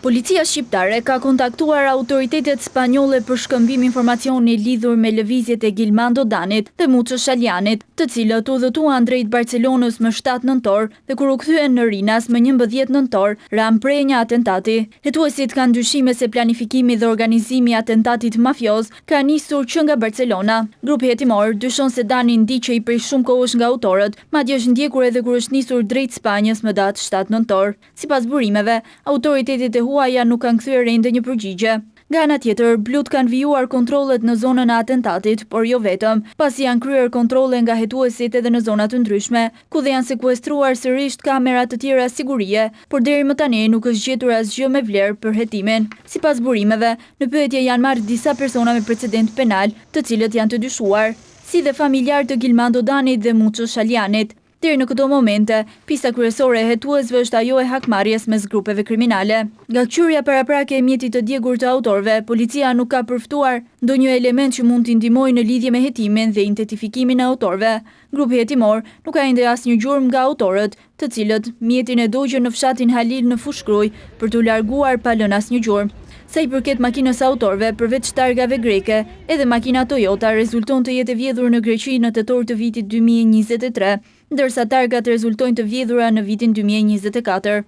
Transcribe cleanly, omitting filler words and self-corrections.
Policia shqiptare ka kontaktuar autoritetet spanjolle për shkëmbim informacioni lidhur me lëvizjet e Gilman Dodanit dhe Muço Shalianit, të cilët udhëtuan drejt Barcelonës më 7 nëntor dhe kur u kthyen në Rinas më 11 nëntor, ran prej një atentati. Hetuesit kanë dyshime se planifikimi dhe organizimi i atentatit mafioz ka nisur që nga Barcelona. Grupi hetimor dyshon se Dani ndiqej prej shumë kohësh nga autorët, madje është ndjekur edhe kur është nisur drejt Spanjës më datë 7 nëntor. Sipas burimeve, autoritetet e huaja nuk kanë kthyer ende një përgjigje. Nga ana tjetër, blut kanë vijuar kontrollet në zonën e atentatit, por jo vetëm, pasi janë kryer kontrolle nga hetuesit edhe në zona të ndryshme, ku dhe janë sekuestruar sërish kamera të tjera sigurie, por deri më tani nuk është gjetur asgjë me vlerë për hetimin. Sipas burimeve, në pyetje janë marrë disa persona me precedent penal, të cilët janë të dyshuar, si dhe familjar të Gilman Dodanit dhe Muço Shalianit. Deri në këto momente, pista kryesore e hetuesve është ajo e hakmarrjes mes grupeve kriminale. Nga kqyrja paraprake e mjetit të djegur të autorëve, policia nuk ka përftuar ndonjë element që mund t'i ndihmojë në lidhje me hetimin dhe identifikimin e autorëve. Grupi hetimor nuk ka ende asnjë gjurmë nga autorët, të cilët mjetin e dogjën në fshatin Halil në Fushkruj për t'u larguar pa lënë asnjë gjurmë. Sa i përket makinës autorëve, përveç targave greke, edhe makina Toyota rezulton të jetë e vjedhur në Greqi në tetor të vitit 2023, ndërsa targat rezultojnë të vjedhura në vitin 2024.